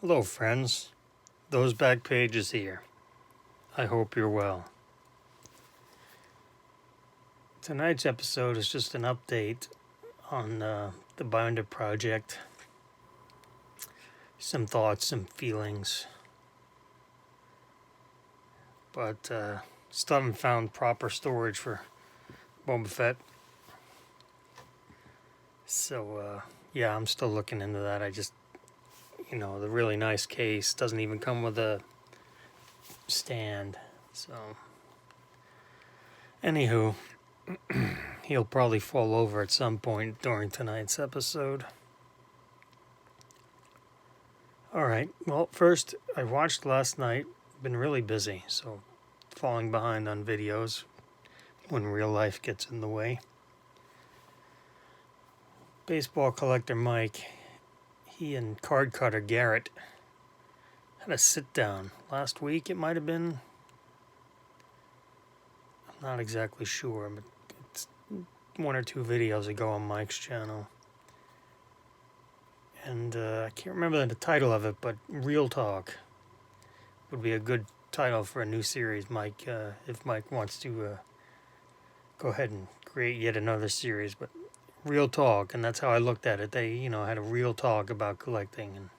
Hello, friends. Those Back Pages here. I hope you're well. Tonight's episode is just an update on the Binder project. Some thoughts, some feelings. But still haven't found proper storage for Boba Fett. So, yeah, I'm still looking into that. I just, the really nice case doesn't even come with a stand. So, anywho, he'll probably fall over at some point during tonight's episode. Alright, well, first, I watched last night. Been really busy, so falling behind on videos when real life gets in the way. Baseball collector Mike, he and card cutter Garrett had a sit down last week. It might have been, I'm not exactly sure, but it's one or two videos ago on Mike's channel. And I can't remember the title of it, but Real Talk would be a good title for a new series, Mike, if Mike wants to go ahead and create yet another series. But Real Talk, and that's how I looked at it. They, had a real talk about collecting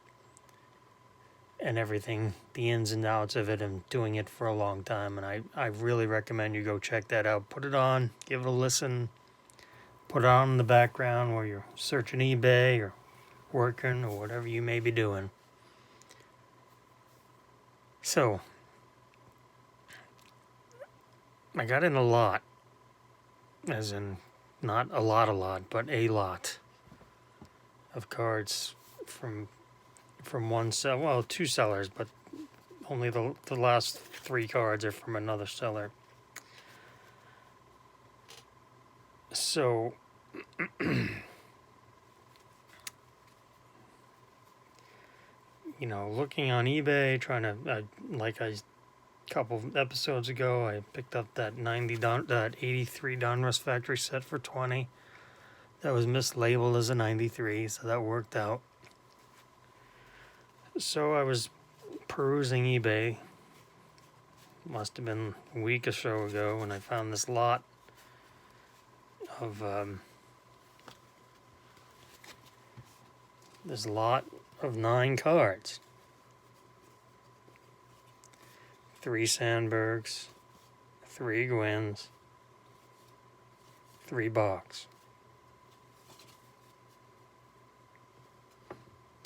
and everything, the ins and outs of it, and doing it for a long time. And I really recommend you go check that out. Put it on, give it a listen, put it on in the background while you're searching eBay or working or whatever you may be doing. So, I got in a lot, as in not a lot, but a lot of cards from one seller, well, two sellers, but only the last three cards are from another seller. So, looking on eBay, trying to, a couple episodes ago, I picked up that 83 Donruss Factory set for $20. That was mislabeled as a 93, so that worked out. So I was perusing eBay, must have been a week or so ago, when I found this lot of 9 cards. 3 Sandbergs, 3 Gwynns, 3 Bachs.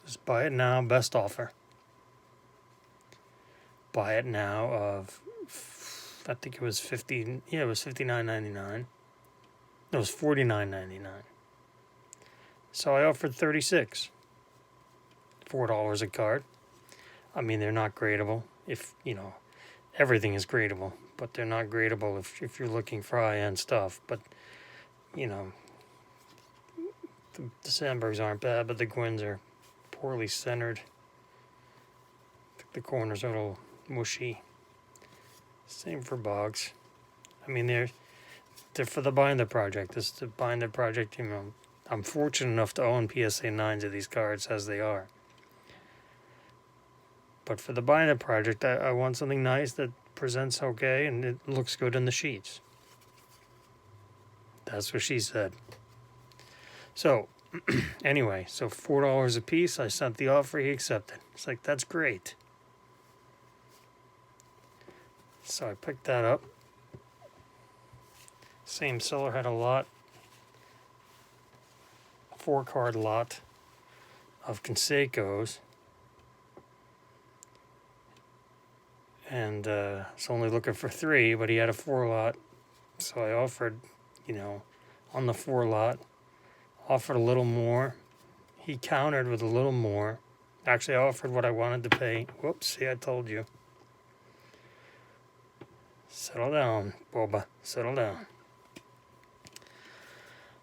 Just buy it now, best offer. Buy it now of, I think it was $59.99. It was $49.99. So I offered $36. $4 a card. I mean, they're not gradable. If, everything is gradable, but they're not gradable if you're looking for high-end stuff. But, the Sandbergs aren't bad, but the Gwynns are poorly centered. The corners are a little mushy. Same for Boggs. I mean, they're for the Binder project. This is the Binder project. I'm fortunate enough to own PSA 9s of these cards as they are. But for the Binder project, I want something nice that presents okay and it looks good in the sheets. That's what she said. So, anyway, so $4 a piece. I sent the offer. He accepted. It's like, that's great. So I picked that up. Same seller had a lot. 4-card lot of Canseco's. And it's only looking for 3, but he had a 4 lot. So I offered, on the 4 lot, offered a little more. He countered with a little more. Actually, I offered what I wanted to pay. Whoops, see, I told you. Settle down, Boba, settle down.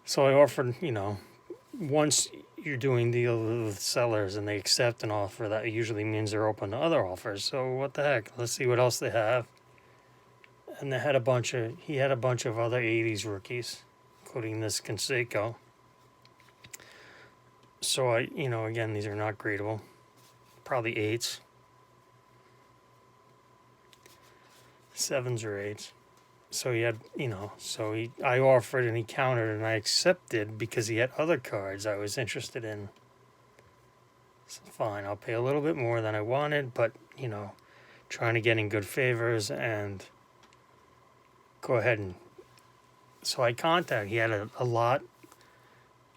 So I offered, once you're doing deals with sellers and they accept an offer, that usually means they're open to other offers. So what the heck? Let's see what else they have. And he had a bunch of other 80s rookies, including this Canseco. So again, these are not gradable. probably 8s, 7s or 8s. So he had, I offered and he countered and I accepted because he had other cards I was interested in. So fine, I'll pay a little bit more than I wanted, but, trying to get in good favors and go ahead and... So I contacted, he had a lot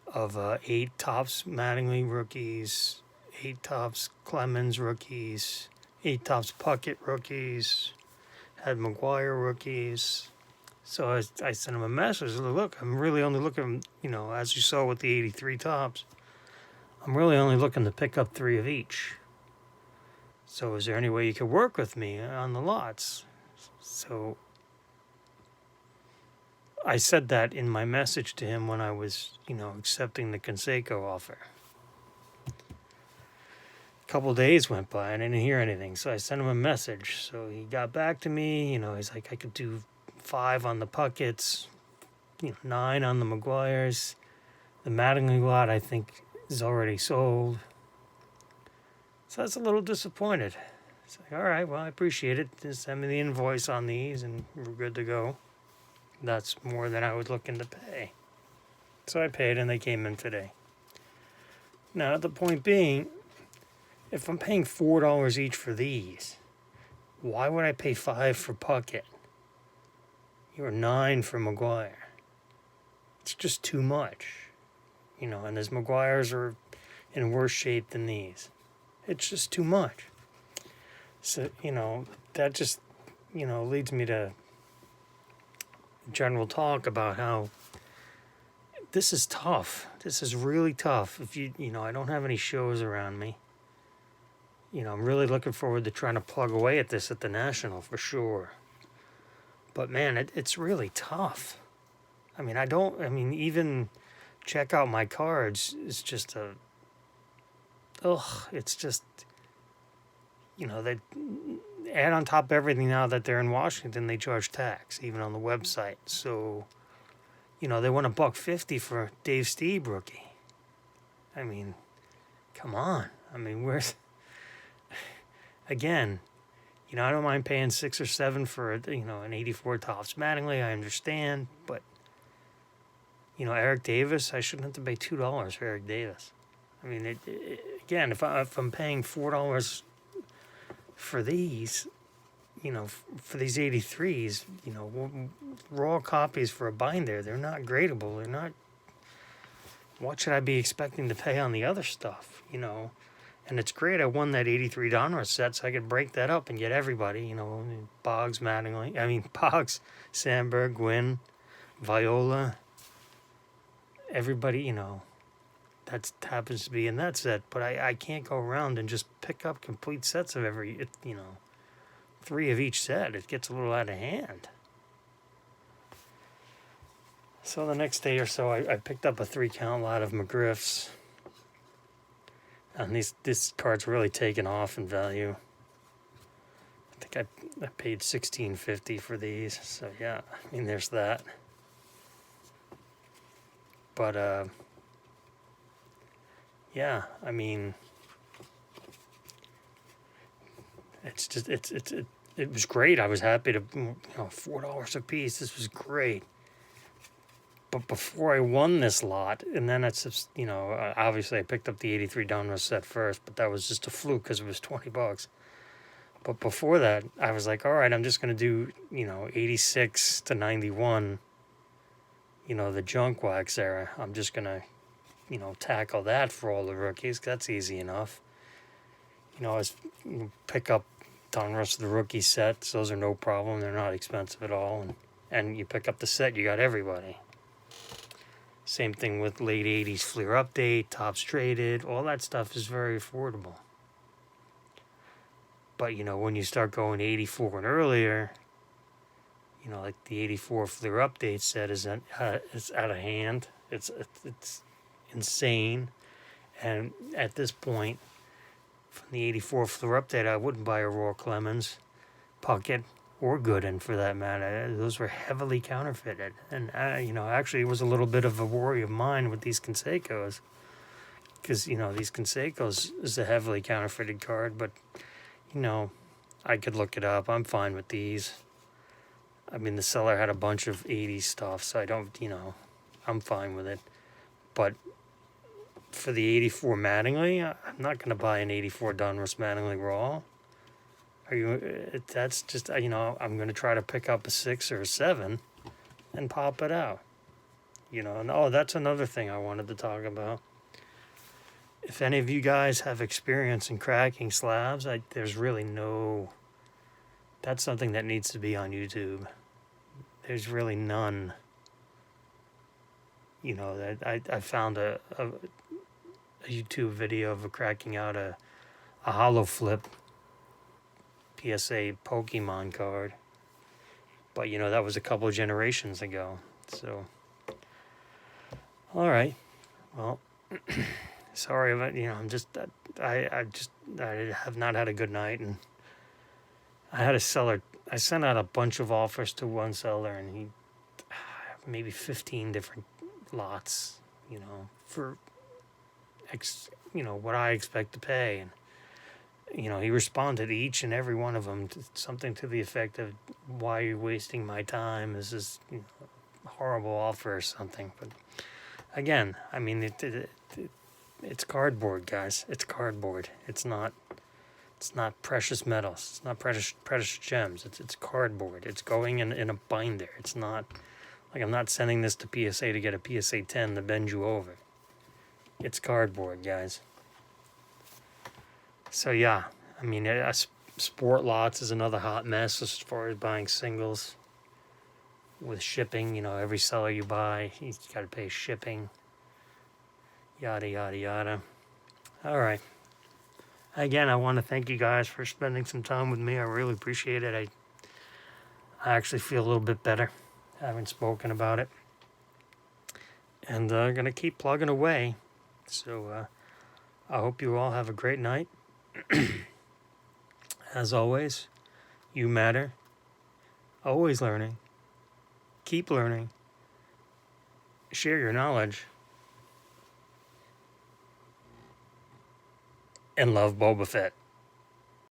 of 8 Topps Mattingly rookies, 8 Topps Clemens rookies, 8 Topps Puckett rookies, had McGuire rookies. So I sent him a message. Look, I'm really only looking, as you saw with the 83 Topps, I'm really only looking to pick up 3 of each. So is there any way you could work with me on the lots? So I said that in my message to him when I was, accepting the Canseco offer. A couple days went by and I didn't hear anything, so I sent him a message. So he got back to me, he's like, I could do 5 on the Puckets, 9 on the McGuires. The Mattingly lot, I think, is already sold. So that's a little disappointed. It's like, all right, well, I appreciate it. Just send me the invoice on these and we're good to go. That's more than I was looking to pay. So I paid and they came in today. Now, the point being, if I'm paying $4 each for these, why would I pay $5 for Puckett? Or $9 for McGuire? It's just too much. And his McGuires are in worse shape than these. It's just too much. So, that just, leads me to general talk about how this is tough. This is really tough. If I don't have any shows around me. I'm really looking forward to trying to plug away at this at the National for sure. But man, it's really tough. Even check out my cards is just it's just, they add on top of everything now that they're in Washington, they charge tax, even on the website. So, they want $150 for Dave Stieb rookie. Come on. Where's... Again, I don't mind paying 6 or 7 for, an 84 Topps Mattingly. I understand, but, Eric Davis, I shouldn't have to pay $2 for Eric Davis. Again, if I'm paying $4 for these, for these 83s, raw copies for a binder, they're not gradable. They're not... What should I be expecting to pay on the other stuff, And it's great I won that 83 Donruss set, so I could break that up and get everybody, Boggs, Mattingly. Boggs, Sandberg, Gwynn, Viola. Everybody, that happens to be in that set. But I can't go around and just pick up complete sets of 3 of each set. It gets a little out of hand. So the next day or so, I picked up a 3-count lot of McGriff's. And this card's really taken off in value. I think I paid $16.50 for these. So yeah, there's that. But yeah, it's just it was great. I was happy to $4 a piece. This was great. But before I won this lot, and then it's just, obviously I picked up the 83 Donruss set first, but that was just a fluke because it was $20. But before that, I was like, all right, I'm just going to do, 86 to 91, the junk wax era. I'm just going to, tackle that for all the rookies. That's easy enough. Pick up Donruss, the rookie sets. Those are no problem. They're not expensive at all. And you pick up the set, you got everybody. Same thing with late 80s Fleer Update, Topps Traded. All that stuff is very affordable. But, when you start going 84 and earlier, like the 84 Fleer Update set is it's out of hand. It's insane. And at this point, from the 84 Fleer Update, I wouldn't buy a raw Clemens, Puckett, or Gooden for that matter. Those were heavily counterfeited. And, actually it was a little bit of a worry of mine with these Cansecos. because these Conseco's is a heavily counterfeited card, but I could look it up. I'm fine with these. I mean, the seller had a bunch of 80s stuff, so I don't, I'm fine with it. But for the 84 Mattingly, I'm not going to buy an 84 Donruss Mattingly Raw. That's just, I'm going to try to pick up a 6 or a 7 and pop it out. And that's another thing I wanted to talk about. If any of you guys have experience in cracking slabs, there's really that's something that needs to be on YouTube. There's really none. That I found a YouTube video of cracking out a hollow flip PSA Pokemon card. But that was a couple of generations ago. So, all right. Well, sorry about I have not had a good night, and I had a seller. I sent out a bunch of offers to one seller, and he maybe 15 different lots, for what I expect to pay, and he responded to each and every one of them to something to the effect of, "Why are you wasting my time? This is a horrible offer," or something. But again, I mean, it's cardboard, guys. It's cardboard. It's not precious metals. It's not precious gems. It's cardboard. It's going in a binder. It's not like I'm not sending this to PSA to get a PSA 10 to bend you over. It's cardboard, guys. So yeah, I mean, sport lots is another hot mess as far as buying singles with shipping. Every seller you buy, you've got to pay shipping. Yada yada yada. All right. Again, I want to thank you guys for spending some time with me. I really appreciate it. I actually feel a little bit better having spoken about it. And I'm going to keep plugging away. So I hope you all have a great night. As always, you matter. Always learning. Keep learning. Share your knowledge. And love Boba Fett.